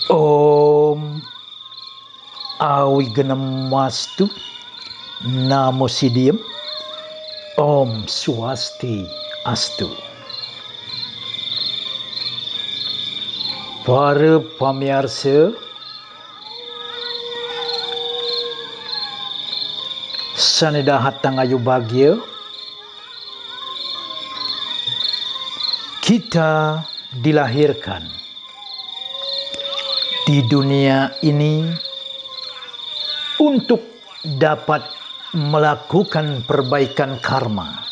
Om Awigamastu Namo Siddhiem Om Swasti Astu. Para pamirsa sanida hatang ayu bahagia, kita dilahirkan di dunia ini untuk dapat melakukan perbaikan karma.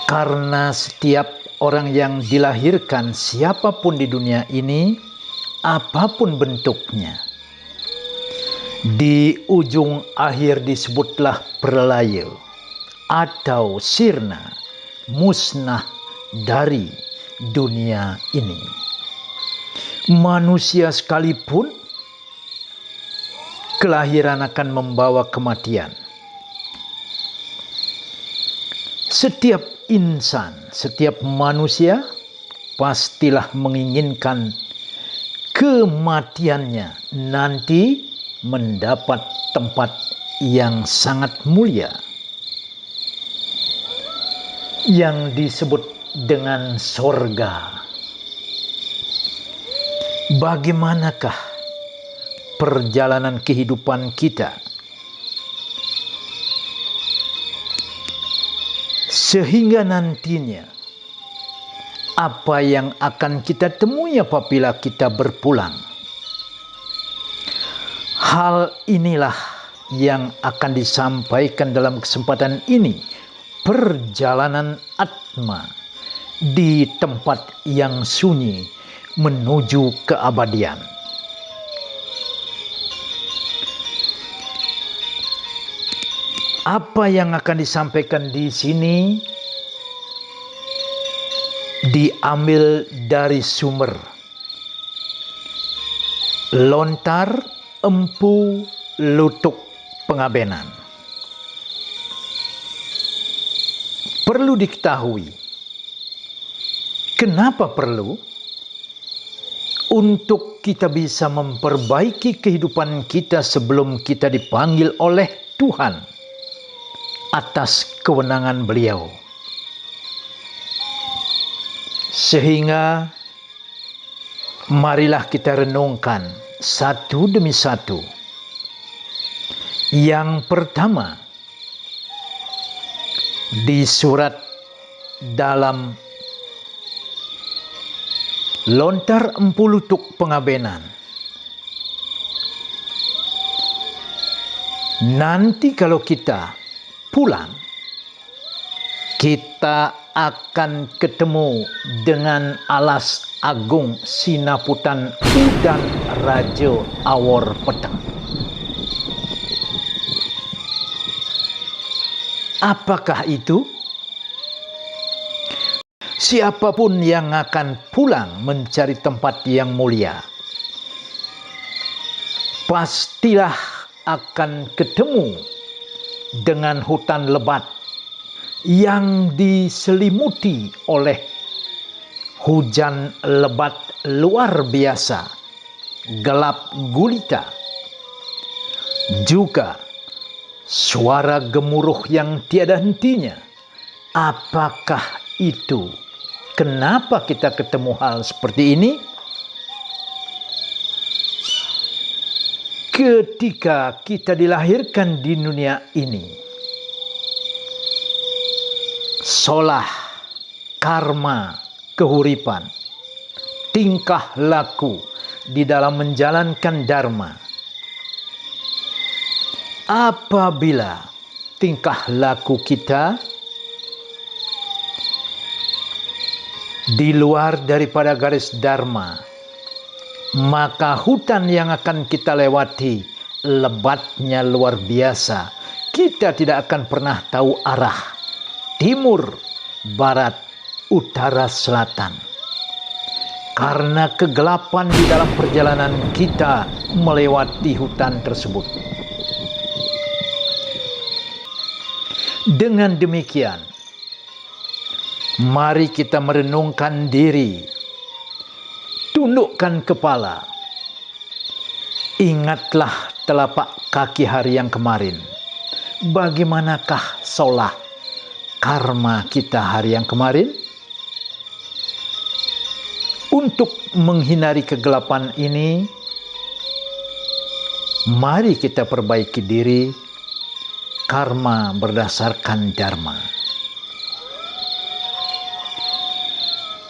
Karena setiap orang yang dilahirkan, siapapun di dunia ini, apapun bentuknya, di ujung akhir disebutlah pralaya atau sirna, musnah dari dunia ini. Manusia sekalipun kelahiran akan membawa kematian. Setiap insan, setiap manusia pastilah menginginkan kematiannya nanti mendapat tempat yang sangat mulia yang disebut dengan sorga. Bagaimanakah perjalanan kehidupan kita sehingga nantinya apa yang akan kita temui apabila kita berpulang? Hal inilah yang akan disampaikan dalam kesempatan ini, perjalanan Atma di tempat yang sunyi menuju keabadian. Apa yang akan disampaikan di sini diambil dari sumber Lontar Empu Lutuk Pengabenan. Perlu diketahui, kenapa perlu? Untuk kita bisa memperbaiki kehidupan kita sebelum kita dipanggil oleh Tuhan atas kewenangan Beliau. Sehingga marilah kita renungkan satu demi satu. Yang pertama, di surat dalam Lontar Empu Lutuk Pengabenan. Nanti kalau kita pulang, kita akan ketemu dengan alas agung sinaputan Udan Raja Awor Peteng. Apakah itu? Siapapun yang akan pulang mencari tempat yang mulia, pastilah akan ketemu dengan hutan lebat yang diselimuti oleh hujan lebat luar biasa, gelap gulita, juga suara gemuruh yang tiada hentinya. Apakah itu? Kenapa kita ketemu hal seperti ini? Ketika kita dilahirkan di dunia ini, solah, karma, kehuripan, tingkah laku di dalam menjalankan dharma. Apabila tingkah laku kita di luar daripada garis dharma, maka hutan yang akan kita lewati lebatnya luar biasa. Kita tidak akan pernah tahu arah timur, barat, utara, selatan. Karena kegelapan di dalam perjalanan kita melewati hutan tersebut. Dengan demikian, mari kita merenungkan diri. tundukkan kepala. Ingatlah telapak kaki hari yang kemarin. Bagaimanakah solah karma kita hari yang kemarin? Untuk menghindari kegelapan ini, mari kita perbaiki diri, karma berdasarkan dharma.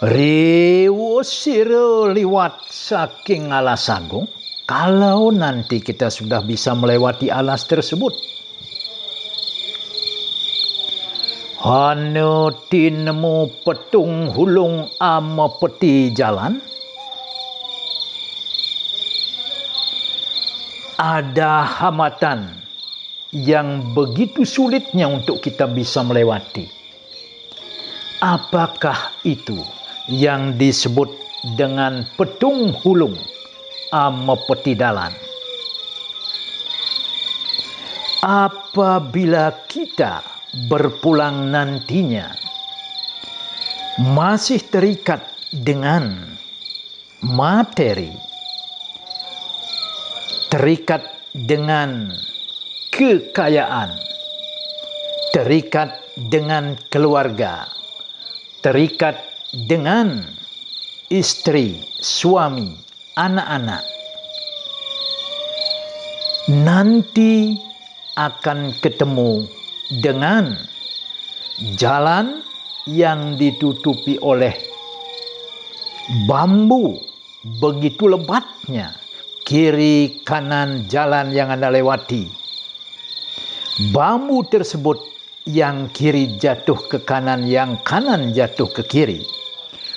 Riwosiro liwat saking alas agung, kalau nanti kita sudah bisa melewati alas tersebut. Hanu tinemu petung hulung ama peti jalan. Ada hambatan yang begitu sulitnya untuk kita bisa melewati. Apakah itu yang disebut dengan petung hulung ama peti dalan? Apabila kita berpulang nantinya masih terikat dengan materi, terikat dengan kekayaan, terikat dengan keluarga, terikat dengan istri, suami, anak-anak, nanti akan ketemu dengan jalan yang ditutupi oleh bambu begitu lebatnya. Kiri kanan jalan yang Anda lewati, bambu tersebut yang kiri jatuh ke kanan, yang kanan jatuh ke kiri,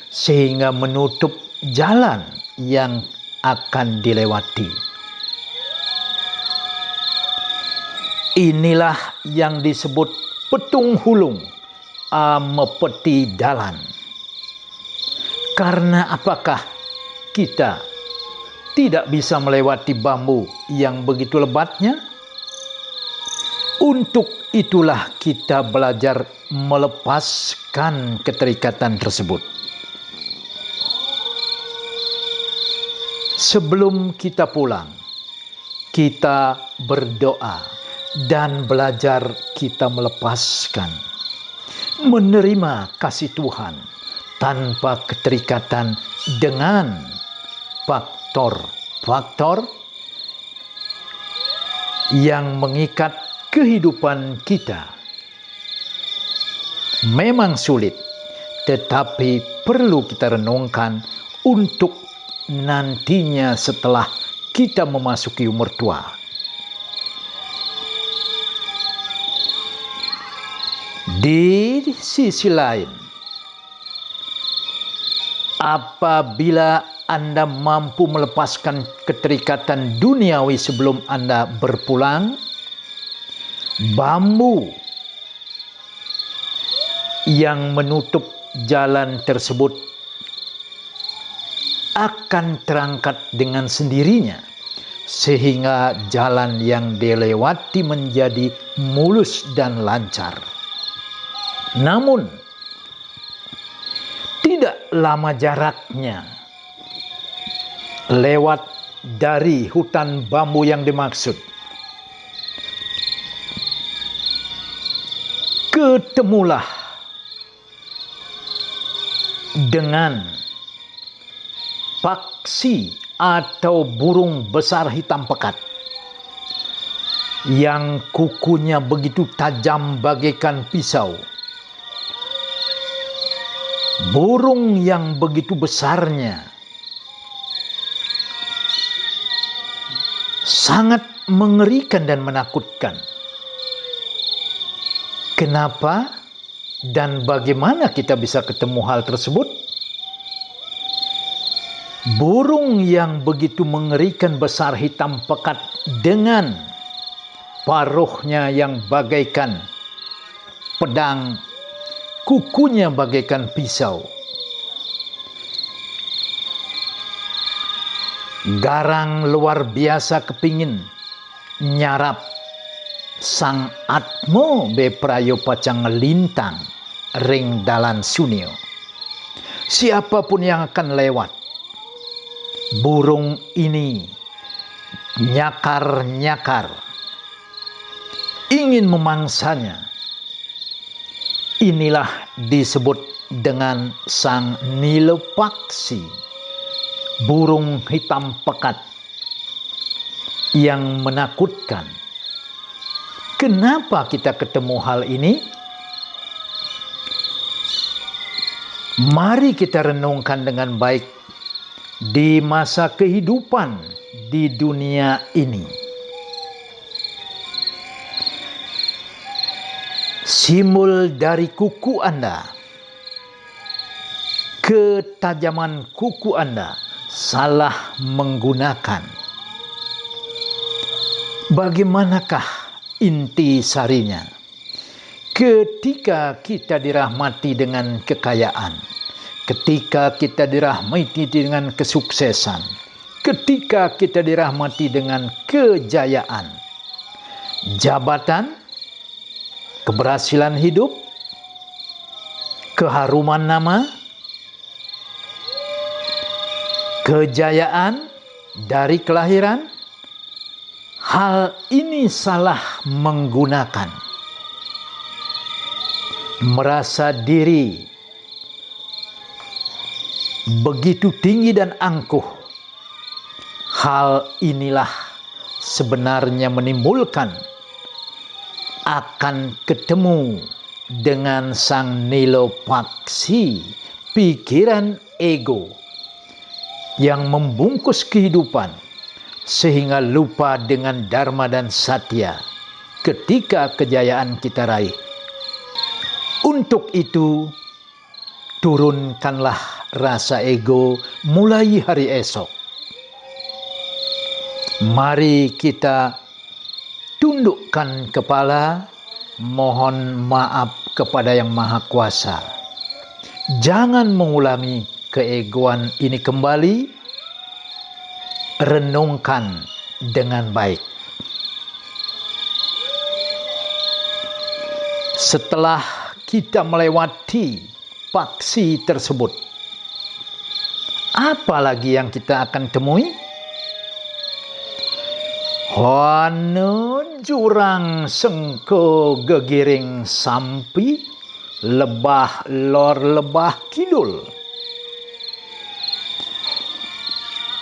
sehingga menutup jalan yang akan dilewati. Inilah yang disebut petung hulung ama peti dalan. Karena apakah kita tidak bisa melewati bambu yang begitu lebatnya? Untuk itulah kita belajar melepaskan keterikatan tersebut. Sebelum kita pulang, kita berdoa dan belajar kita melepaskan, menerima kasih Tuhan tanpa keterikatan dengan faktor-faktor yang mengikat kehidupan kita. Memang sulit, tetapi perlu kita renungkan untuk nantinya setelah kita memasuki umur tua. Di sisi lain, apabila Anda mampu melepaskan keterikatan duniawi sebelum Anda berpulang, bambu yang menutup jalan tersebut akan terangkat dengan sendirinya, sehingga jalan yang dilewati menjadi mulus dan lancar. Namun, tidak lama jaraknya lewat dari hutan bambu yang dimaksud, ketemulah dengan paksi atau burung besar hitam pekat yang kukunya begitu tajam bagaikan pisau. Burung yang begitu besarnya sangat mengerikan dan menakutkan. Kenapa dan bagaimana kita bisa ketemu hal tersebut? Burung yang begitu mengerikan besar hitam pekat dengan paruhnya yang bagaikan pedang, kukunya bagaikan pisau, garang luar biasa kepingin nyarap sang atmo beprayo pacang lintang ring dalan sunio. Siapapun yang akan lewat burung ini nyakar-nyakar, ingin memangsanya. Inilah disebut dengan sang Nilopaksi, burung hitam pekat yang menakutkan. Kenapa kita ketemu hal ini? Mari kita renungkan dengan baik di masa kehidupan di dunia ini. Simbol dari kuku Anda, ketajaman kuku Anda salah menggunakan. Bagaimanakah inti sarinya? Ketika kita dirahmati dengan kekayaan, ketika kita dirahmati dengan kesuksesan, ketika kita dirahmati dengan kejayaan, jabatan, keberhasilan hidup, keharuman nama, kejayaan dari kelahiran, hal ini salah menggunakan. Merasa diri begitu tinggi dan angkuh. Hal inilah sebenarnya menimbulkan akan ketemu dengan sang Nilopaksi, pikiran ego yang membungkus kehidupan sehingga lupa dengan dharma dan satya ketika kejayaan kita raih. Untuk itu, turunkanlah rasa ego mulai hari esok. Mari kita tundukkan kepala, mohon maaf kepada Yang Maha Kuasa. Jangan mengulangi keegoan ini kembali. Renungkan dengan baik. Setelah kita melewati paksi tersebut, apa lagi yang kita akan temui? Hono jurang sengko gegiring sampi, lebah lor lebah kidul.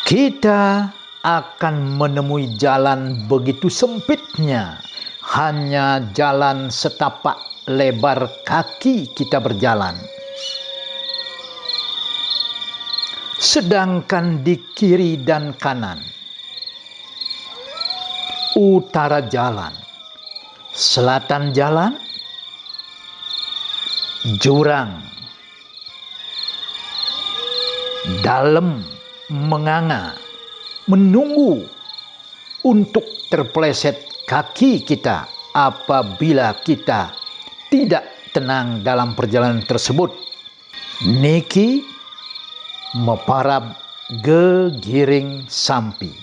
Kita akan menemui jalan begitu sempitnya, hanya jalan setapak lebar kaki kita berjalan. Sedangkan di kiri dan kanan, utara jalan, selatan jalan, jurang, dalam menganga, menunggu untuk terpeleset kaki kita apabila kita tidak tenang dalam perjalanan tersebut. Niki meparab gegiring sampi.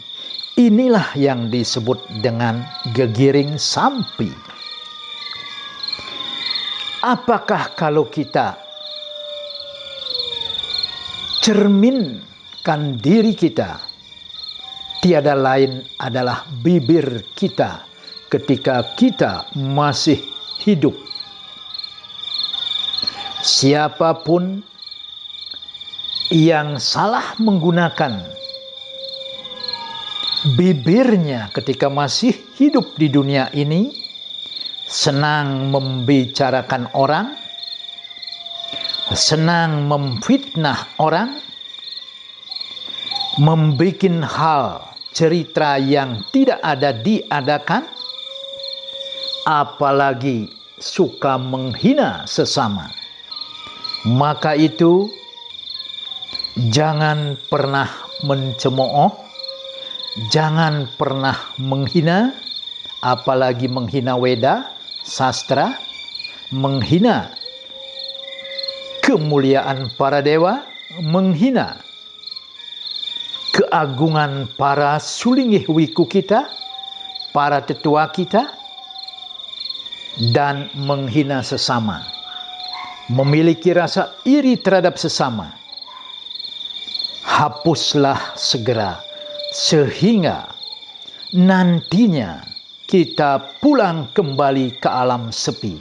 Inilah yang disebut dengan gegiring sampi. Apakah kalau kita cerminkan diri kita, tiada lain adalah bibir kita ketika kita masih hidup. Siapapun yang salah menggunakan bibirnya ketika masih hidup di dunia ini, senang membicarakan orang, senang memfitnah orang, membuat hal cerita yang tidak ada diadakan, apalagi suka menghina sesama. Maka itu jangan pernah mencemooh, jangan pernah menghina, apalagi menghina Weda, sastra, menghina kemuliaan para dewa, menghina keagungan para sulingih wiku kita, para tetua kita, dan menghina sesama. Memiliki rasa iri terhadap sesama. hapuslah segera, sehingga nantinya kita pulang kembali ke alam sepi.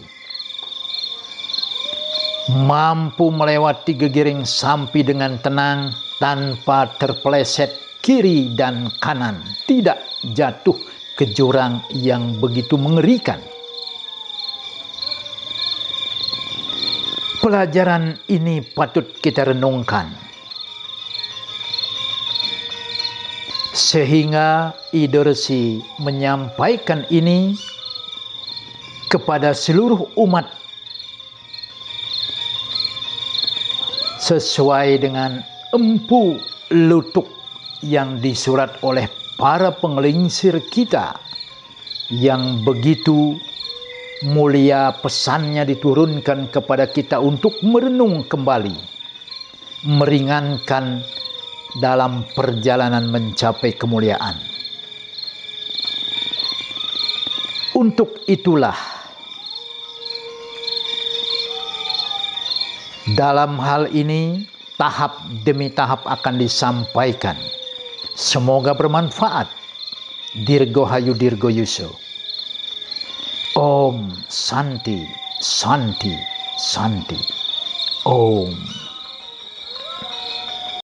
Mampu melewati gegiring sampi dengan tenang tanpa terpeleset kiri dan kanan, tidak jatuh ke jurang yang begitu mengerikan. Pelajaran ini patut kita renungkan, sehingga Ido Resi menyampaikan ini kepada seluruh umat sesuai dengan empu lutuk yang disurat oleh para penggelingsir kita, yang begitu mulia pesannya diturunkan kepada kita untuk merenung kembali, meringankan dalam perjalanan mencapai kemuliaan. Untuk itulah, dalam hal ini tahap demi tahap akan disampaikan. Semoga bermanfaat. Dirgohayu Dirgoyuso. Om Santi, Santi, Santi. Om.